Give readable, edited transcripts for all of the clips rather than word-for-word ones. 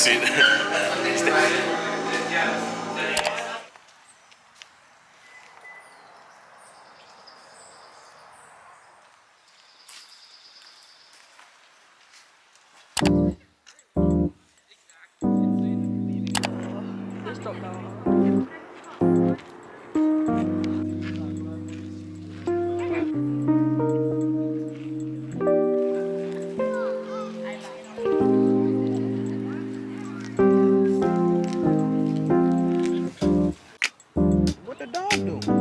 seat. What the dog do?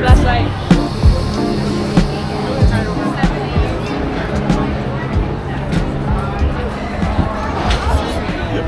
Flashlight.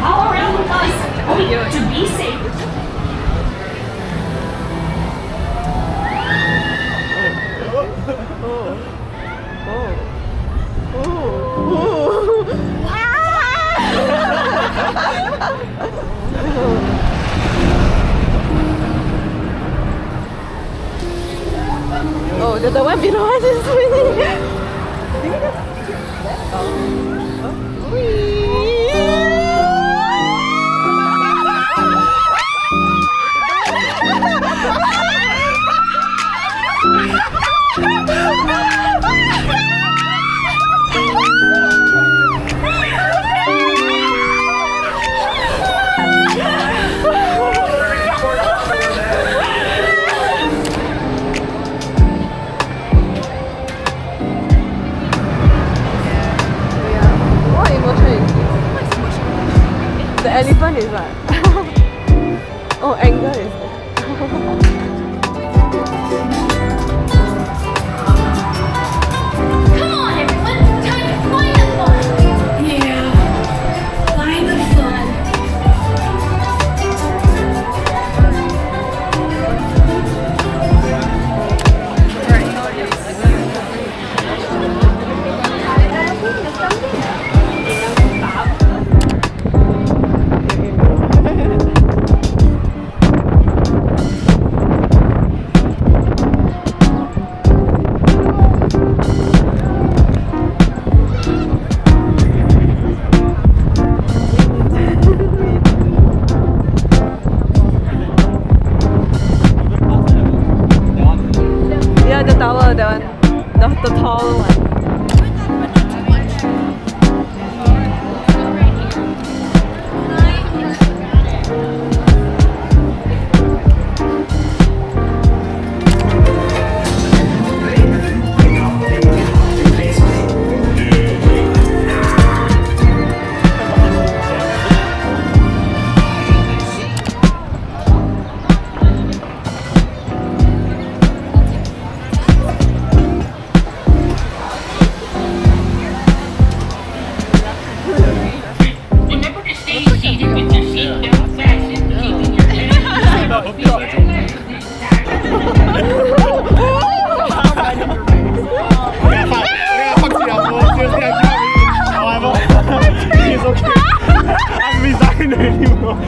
All around the bus to be safe. Oh, the one below us is winning. What emotion is this? The elephant is what? Oh, anger is that. Come on, everyone! Time to find the fun! Yeah, find the fun. Yeah, the tower, the one, the tall one. Remember to stay seated with your seatbelt fastened, keeping your head up. He's okay. I'm resigning anymore.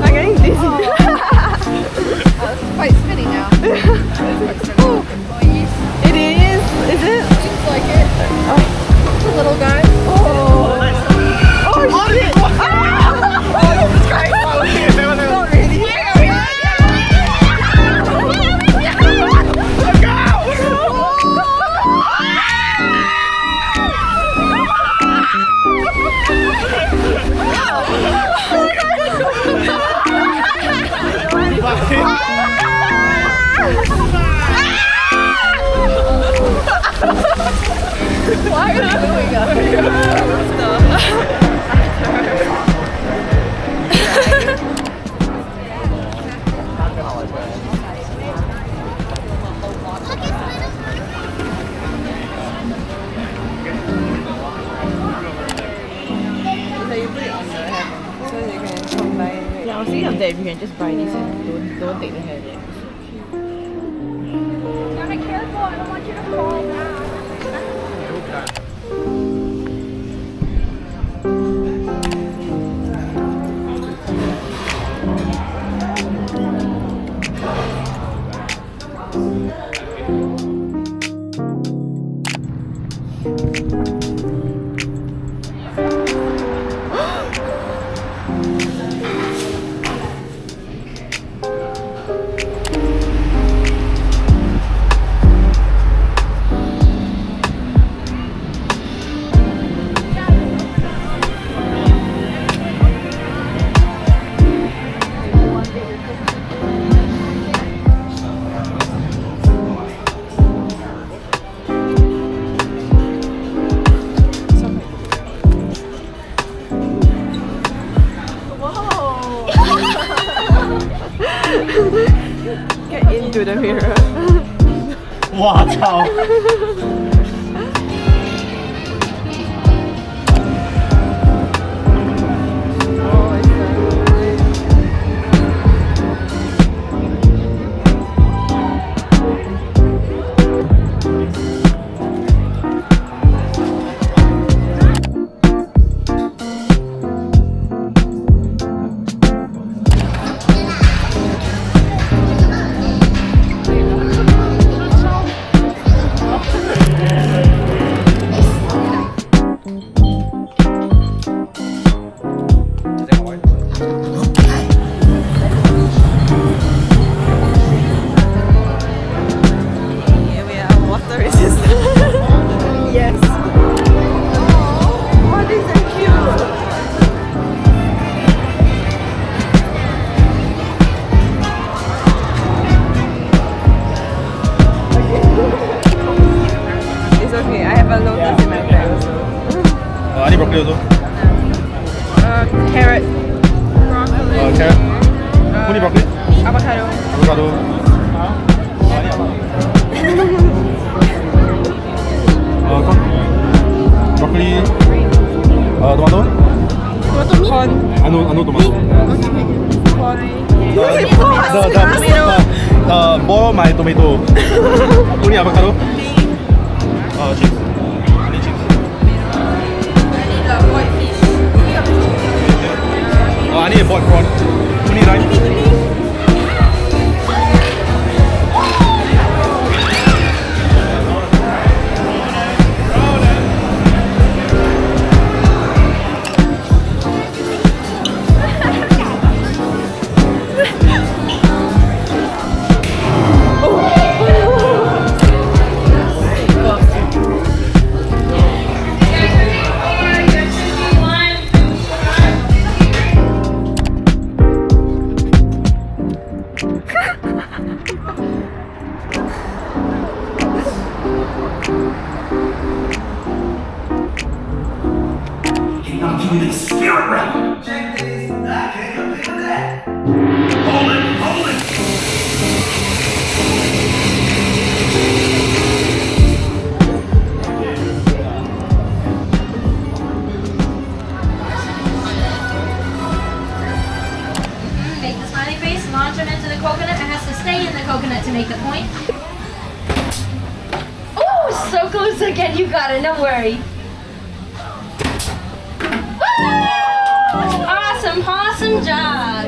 I'm getting dizzy. Quite spinny now. It is it? Seems like it. The little guy. Oh, oh shit! Why are you doing that? So you put it on the head, so you can combine it. Yeah, I was thinking of that if you can just buy this and don't take the head yet. Be careful, I don't want you to fall down. into the mirror. 哇操！ Oh, it's so nice. Here we are, water resistant. Yes. Oh, these are cute. It's okay, I have a lotus in my bag also. 아니 broccoli also. Carrot. carrot. Honey broccoli. Avocado. Avocado. 아니 broccoli. tomato. Corn. I know tomato. The boil my tomato. Only avocado. Cheese. Only cheese. I need a boiled prawn. Only rice. Spirit realm. Check this. I can't compete with that. Hold it. Make the smiley face, launch him into the coconut. It has to stay in the coconut to make the point. Oh, so close again. You got it. Don't worry. Woo! Awesome job.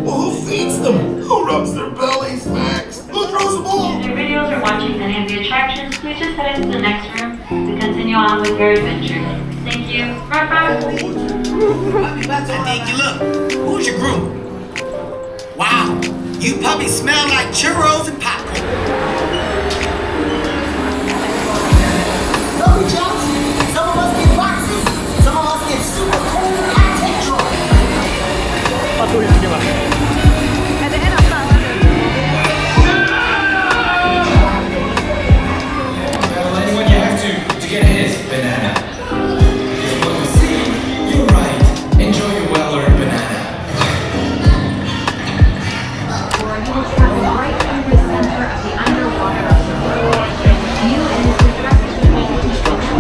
Well, who feeds them? Who rubs their bellies, Max? Who throws the ball? If your videos are watching any of the attractions, please just head into the next room to continue on with your adventure. Thank you. Bye-bye. Nikki, look, who's your groom? Wow, you puppies smell like churros and popcorn. Double jumps. Some of us get boxes. Some of us get super cool high-tech drawings. 핫도그 2개만. At the end of that one. Anyone you have to get his banana. Because what you see, you're right. Enjoy your well-earned banana. Right through the center of the underwater view and is the direct between the construction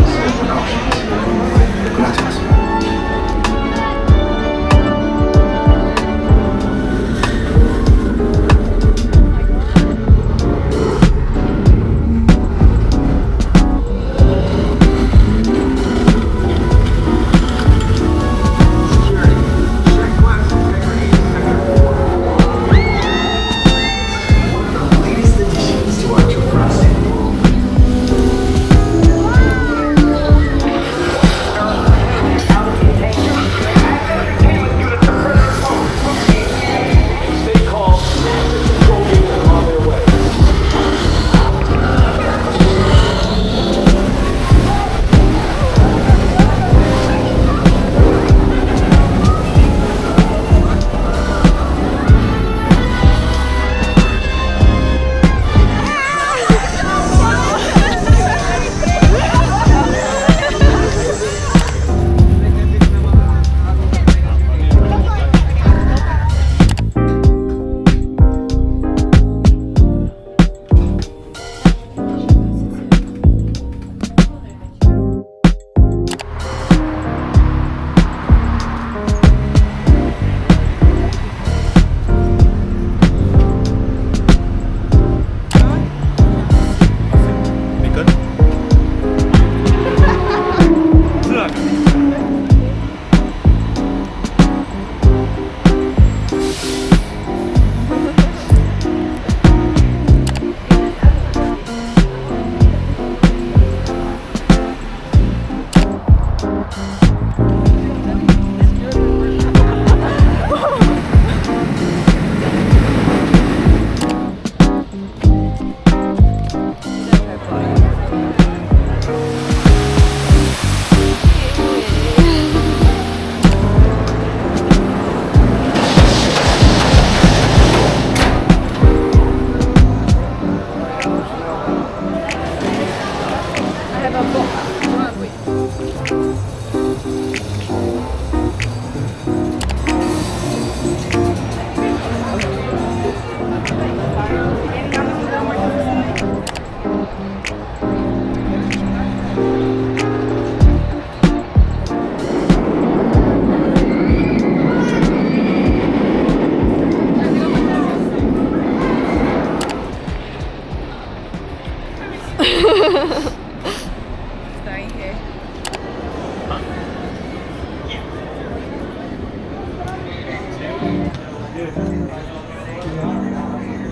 Starring here.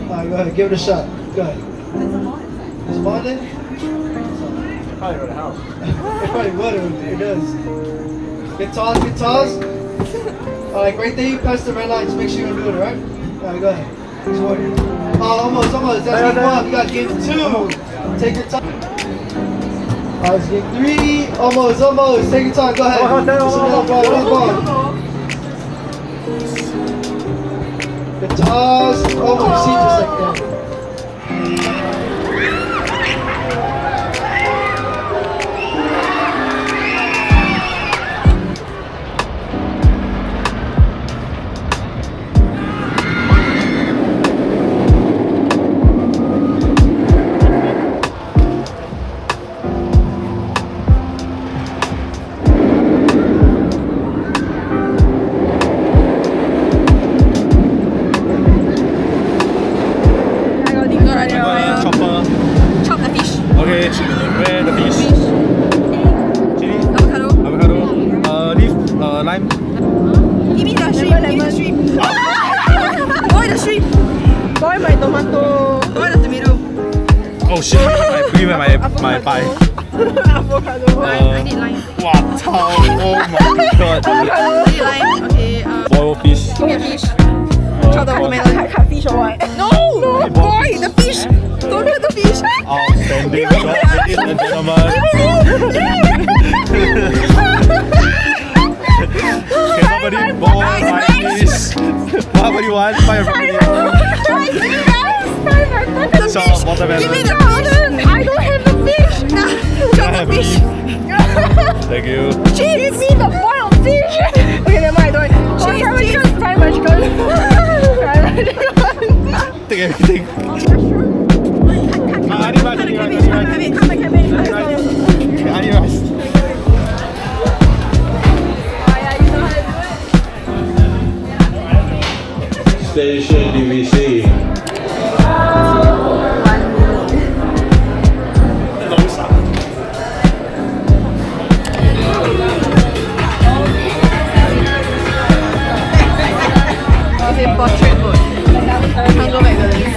Alright, go ahead, give it a shot. Go ahead. Spawn it? Probably go to the house. It probably would, it does. Get tossed. Alright, right there, you pass the red line, just make sure you don't do it, alright? Alright, go ahead. Score. Oh, almost. That's game 1, we got game 2. Take your time. Alright, it's game 3. Almost. Take your time, go ahead. It's another ball. Get tossed. Oh, you see just like that. Okay, where the fish? Chili? Avocado. Leaf, lime. Give me the shrimp. Boil the shrimp. Boil my tomato. Boil the tomato. Oh shit, I believe my pie. Avocado. I need lime. Wow, oh my god. I need lime. Okay. Boiled fish. Give me a fish. Chop the melon. Cut fish or what? No, boil the fish. Don't cut the fish. Outstanding job, ladies and gentlemen. Can somebody boil my fish? What do you want? Find so, watermelon. Give me the fish. I don't have the fish. Chop the fish. Thank you. Give me the boiled fish. Okay, never mind. Don't. Cheese. Fry my chicken. Take everything. Station DVC. Portrait mode. Can't go back to this.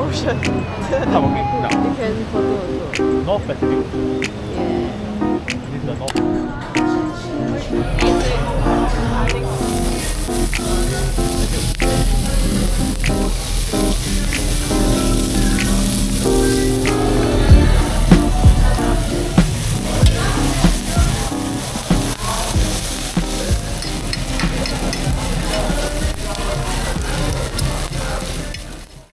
ocean. You can photo also. North Pacific. Yeah. This is the north.